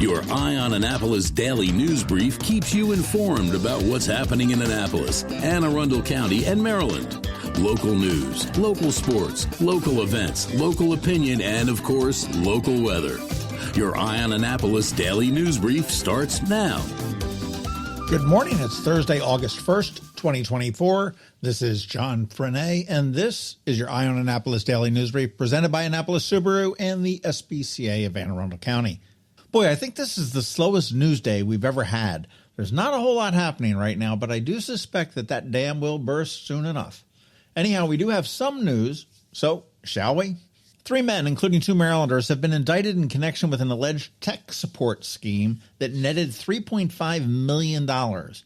Your Eye on Annapolis daily news brief keeps you informed about what's happening in Annapolis, Anne Arundel County, and Maryland. Local news, local sports, local events, local opinion, and, of course, local weather. Your Eye on Annapolis daily news brief starts now. Good morning. It's Thursday, August 1st, 2024. This is John Frenaye, and this is your Eye on Annapolis daily news brief presented by Annapolis Subaru and the SPCA of Anne Arundel County. Boy, I think this is the slowest news day we've ever had. There's not a whole lot happening right now, but I do suspect that dam will burst soon enough. Anyhow, we do have some news, so shall we? 3 men, including 2 Marylanders, have been indicted in connection with an alleged tech support scheme that netted $3.5 million. Amit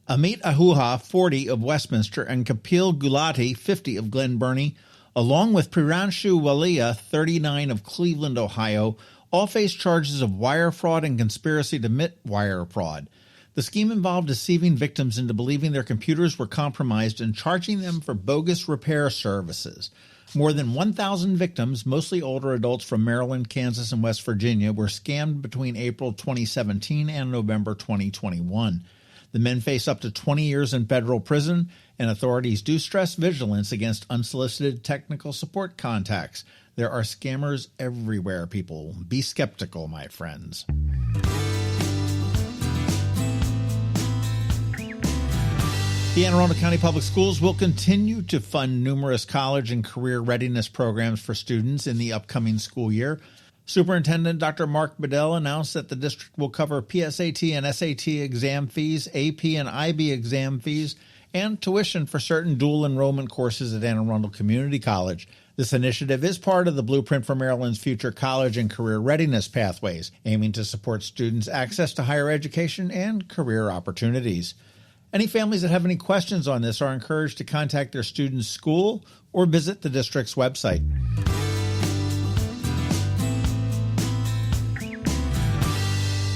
Ahuja, 40, of Westminster, and Kapil Gulati, 50, of Glen Burnie, along with Piranshu Walia, 39, of Cleveland, Ohio, all face charges of wire fraud and conspiracy to commit wire fraud. The scheme involved deceiving victims into believing their computers were compromised and charging them for bogus repair services. More than 1,000 victims, mostly older adults from Maryland, Kansas, and West Virginia, were scammed between April 2017 and November 2021. The men face up to 20 years in federal prison, and authorities do stress vigilance against unsolicited technical support contacts. There are scammers everywhere, people. Be skeptical, my friends. The Anne Arundel County Public Schools will continue to fund numerous college and career readiness programs for students in the upcoming school year. Superintendent Dr. Mark Bedell announced that the district will cover PSAT and SAT exam fees, AP and IB exam fees, and tuition for certain dual enrollment courses at Anne Arundel Community College. This initiative is part of the Blueprint for Maryland's future college and career readiness pathways, aiming to support students' access to higher education and career opportunities. Any families that have any questions on this are encouraged to contact their student's school or visit the district's website.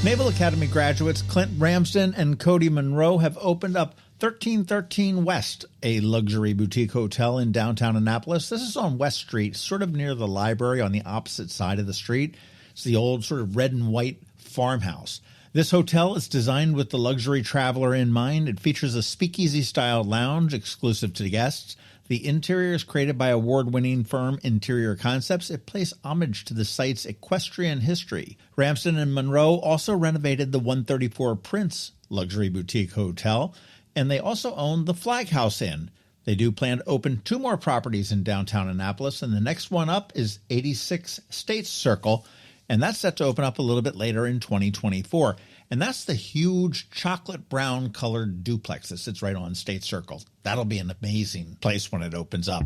Naval Academy graduates Clint Ramsden and Cody Monroe have opened up 1313 West, a luxury boutique hotel in downtown Annapolis. This is on West Street, sort of near the library on the opposite side of the street. It's the old sort of red and white farmhouse. This hotel is designed with the luxury traveler in mind. It features a speakeasy-style lounge exclusive to guests. The interior is created by award-winning firm Interior Concepts. It pays homage to the site's equestrian history. Ramsden and Monroe also renovated the 134 Prince luxury boutique hotel, and they also own the Flag House Inn. They do plan to open 2 more properties in downtown Annapolis, and the next one up is 86 States Circle, and that's set to open up a little bit later in 2024. And that's the huge chocolate brown colored duplex that sits right on State Circle. That'll be an amazing place when it opens up.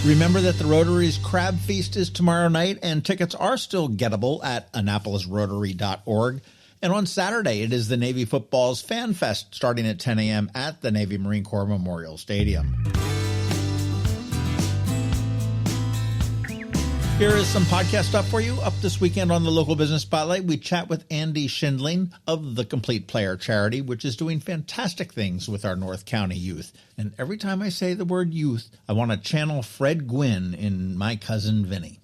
Remember that the Rotary's Crab Feast is tomorrow night, and tickets are still gettable at AnnapolisRotary.org. And on Saturday, it is the Navy Football's Fan Fest starting at 10 a.m. at the Navy Marine Corps Memorial Stadium. Here is some podcast stuff for you. Up this weekend on the Local Business Spotlight, we chat with Andy Schindling of the Complete Player Charity, which is doing fantastic things with our North County youth. And every time I say the word youth, I want to channel Fred Gwynn in My Cousin Vinny.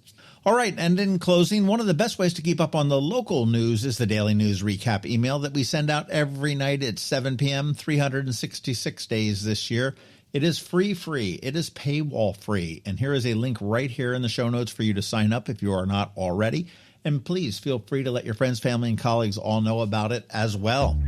All right, and in closing, one of the best ways to keep up on the local news is the Daily News Recap email that we send out every night at 7 p.m., 366 days this year. It is free. It is paywall free. And here is a link right here in the show notes for you to sign up if you are not already. And please feel free to let your friends, family, and colleagues all know about it as well.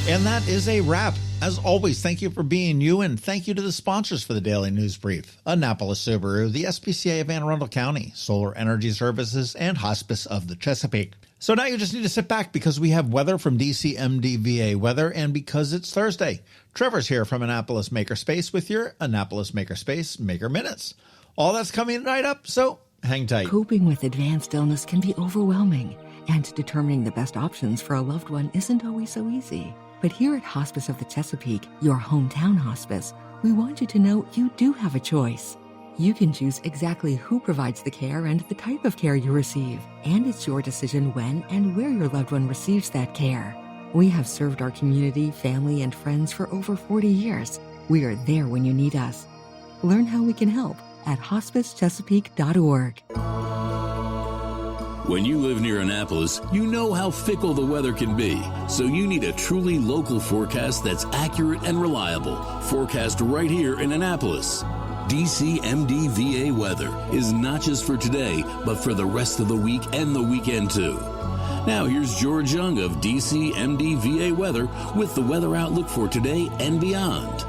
And that is a wrap. As always, thank you for being you, and thank you to the sponsors for the Daily News Brief: Annapolis Subaru, the SPCA of Anne Arundel County, Solar Energy Services, and Hospice of the Chesapeake. So now you just need to sit back because we have weather from DCMDVA Weather, and because it's Thursday. Trevor's here from Annapolis Makerspace with your Annapolis Makerspace Maker Minutes. All that's coming tonight up, so hang tight. Coping with advanced illness can be overwhelming, and determining the best options for a loved one isn't always so easy. But here at Hospice of the Chesapeake, your hometown hospice, we want you to know you do have a choice. You can choose exactly who provides the care and the type of care you receive, and it's your decision when and where your loved one receives that care. We have served our community, family, and friends for over 40 years, We are there when you need us. Learn how we can help at hospicechesapeake.org. When you live near Annapolis, you know how fickle the weather can be. So you need a truly local forecast that's accurate and reliable. Forecast right here in Annapolis. DCMDVA weather is not just for today, but for the rest of the week and the weekend too. Now here's George Young of DCMDVA weather with the weather outlook for today and beyond.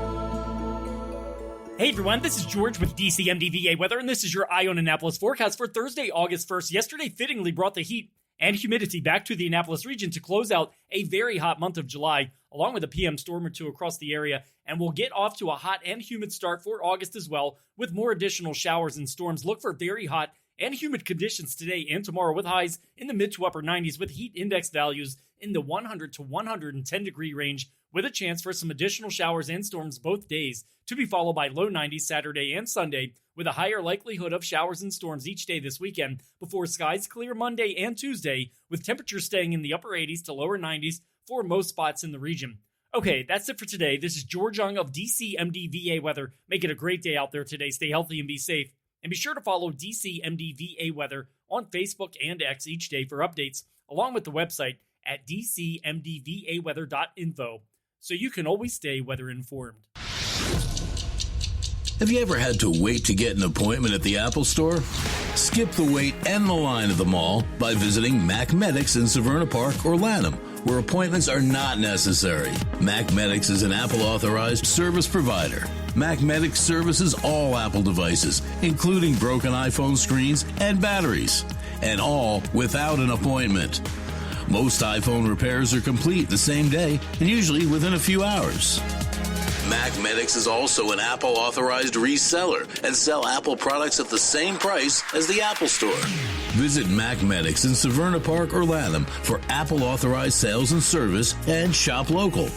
Hey everyone, this is George with DCMDVA Weather, and this is your Eye on Annapolis forecast for Thursday, August 1st. Yesterday fittingly brought the heat and humidity back to the Annapolis region to close out a very hot month of July, along with a PM storm or two across the area, and we'll get off to a hot and humid start for August as well, with more additional showers and storms. Look for very hot and humid conditions today and tomorrow, with highs in the mid to upper 90s, with heat index values in the 100 to 110 degree range, with a chance for some additional showers and storms both days, to be followed by low 90s Saturday and Sunday, with a higher likelihood of showers and storms each day this weekend, before skies clear Monday and Tuesday, with temperatures staying in the upper 80s to lower 90s for most spots in the region. Okay, that's it for today. This is George Young of DCMDVA Weather. Make it a great day out there today. Stay healthy and be safe. And be sure to follow DCMDVA Weather on Facebook and X each day for updates, along with the website at dcmdvaweather.info, so you can always stay weather informed. Have you ever had to wait to get an appointment at the Apple Store? Skip the wait and the line at the mall by visiting MacMedics in Severna Park or Lanham, where appointments are not necessary. MacMedics is an Apple-authorized service provider. MacMedics services all Apple devices, including broken iPhone screens and batteries, and all without an appointment. Most iPhone repairs are complete the same day and usually within a few hours. MacMedics is also an Apple-authorized reseller and sell Apple products at the same price as the Apple Store. Visit MacMedics in Severna Park or Lanham for Apple-authorized sales and service and shop local.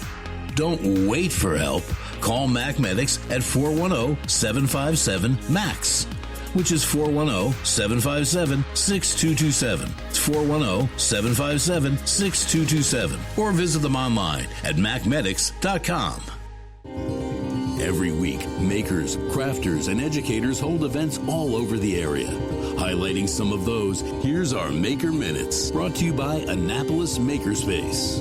Don't wait for help. Call MacMedics at 410-757-MAX, which is 410-757-6227. It's 410-757-6227. Or visit them online at macmedics.com. Every week, makers, crafters, and educators hold events all over the area. Highlighting some of those, here's our Maker Minutes, brought to you by Annapolis Makerspace.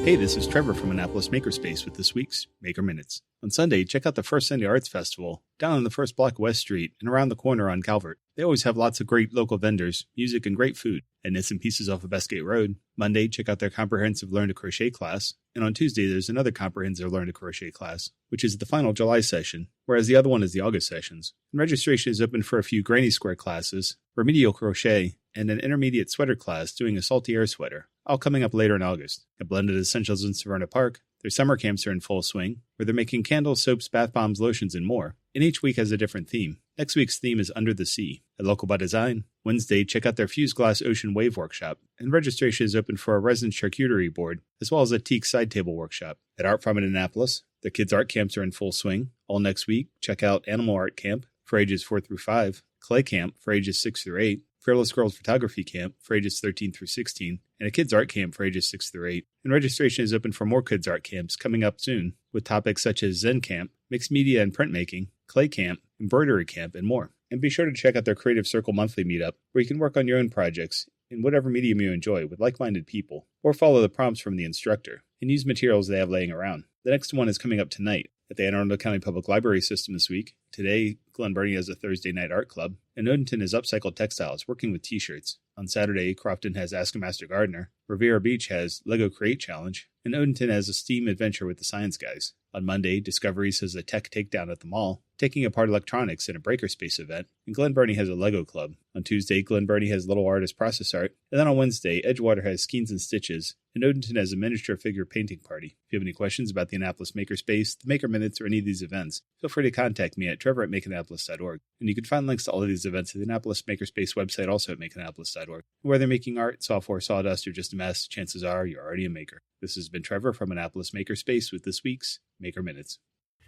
Hey, this is Trevor from Annapolis Makerspace with this week's Maker Minutes. On Sunday, check out the First Sunday Arts Festival down on the first block West Street and around the corner on Calvert. They always have lots of great local vendors, music, and great food. And knits and pieces off of Bestgate Road. Monday, check out their comprehensive Learn to Crochet class. And on Tuesday, there's another comprehensive Learn to Crochet class, which is the final July session, whereas the other one is the August sessions. And registration is open for a few Granny Square classes, remedial crochet, and an intermediate sweater class doing a salty air sweater, all coming up later in August. At Blended Essentials in Severna Park, their summer camps are in full swing, where they're making candles, soaps, bath bombs, lotions, and more. And each week has a different theme. Next week's theme is Under the Sea. At Local by Design, Wednesday, check out their Fused Glass Ocean Wave Workshop, and registration is open for a resin charcuterie board, as well as a teak side table workshop. At Art Farm in Annapolis, the kids' art camps are in full swing. All next week, check out Animal Art Camp for ages 4 through 5, Clay Camp for ages 6 through 8, Fearless Girls Photography Camp for ages 13 through 16, and a Kids Art Camp for ages 6 through 8. And registration is open for more Kids Art Camps coming up soon, with topics such as Zen Camp, Mixed Media and Printmaking, Clay Camp, Embroidery Camp, and more. And be sure to check out their Creative Circle monthly meetup, where you can work on your own projects in whatever medium you enjoy with like-minded people, or follow the prompts from the instructor, and use materials they have laying around. The next one is coming up tonight at the Anne Arundel County Public Library System this week. Today, Glen Burnie has a Thursday night art club, and Odenton has Upcycled Textiles working with t-shirts. On Saturday, Crofton has Ask a Master Gardener, Riviera Beach has Lego Create Challenge, and Odenton has a STEAM adventure with the Science Guys. On Monday, Discoveries has a tech takedown at the mall, taking apart electronics in a Breakerspace event, and Glen Burnie has a Lego club. On Tuesday, Glen Burnie has Little Artist Process Art, and then on Wednesday, Edgewater has Skeins and Stitches, and Odenton has a miniature figure painting party. If you have any questions about the Annapolis Makerspace, the Maker Minutes, or any of these events, feel free to contact me at trevor@makeannapolis.org. And you can find links to all of these events at the Annapolis Makerspace website, also at makeannapolis.org. Whether making art, software, sawdust, or just a mess, chances are you're already a maker. This has been Trevor from Annapolis Makerspace with this week's Maker Minutes.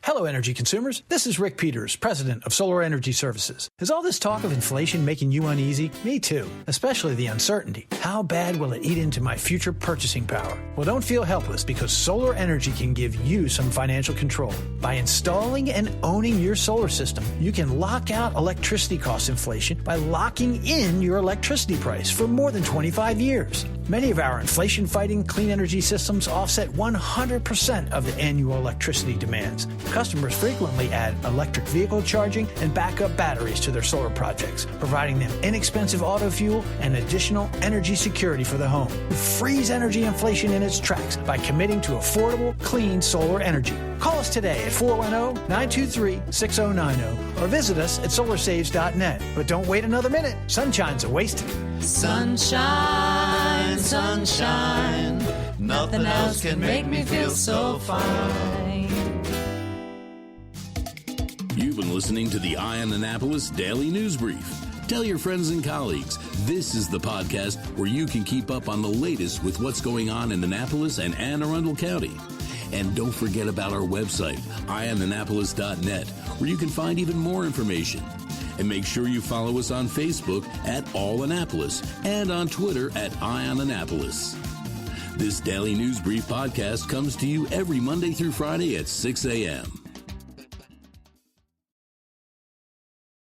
Hello, energy consumers. This is Rick Peters, president of Solar Energy Services. Is all this talk of inflation making you uneasy? Me too, especially the uncertainty. How bad will it eat into my future purchasing power? Well, don't feel helpless because solar energy can give you some financial control. By installing and owning your solar system, you can lock out electricity cost inflation by locking in your electricity price for more than 25 years. Many of our inflation-fighting clean energy systems offset 100% of the annual electricity demands. Customers frequently add electric vehicle charging and backup batteries to their solar projects, providing them inexpensive auto fuel and additional energy security for the home. Freeze energy inflation in its tracks by committing to affordable, clean solar energy. Call us today at 410-923-6090 or visit us at solarsaves.net. But don't wait another minute. Sunshine's a wasted. Sunshine, sunshine, nothing else can make me feel so fine. You've been listening to the Eye on Annapolis Daily News Brief. Tell your friends and colleagues, this is the podcast where you can keep up on the latest with what's going on in Annapolis and Anne Arundel County. And don't forget about our website, eyeonannapolis.net, where you can find even more information. And make sure you follow us on Facebook at All Annapolis and on Twitter at Eye on Annapolis. This Daily News Brief podcast comes to you every Monday through Friday at 6 a.m.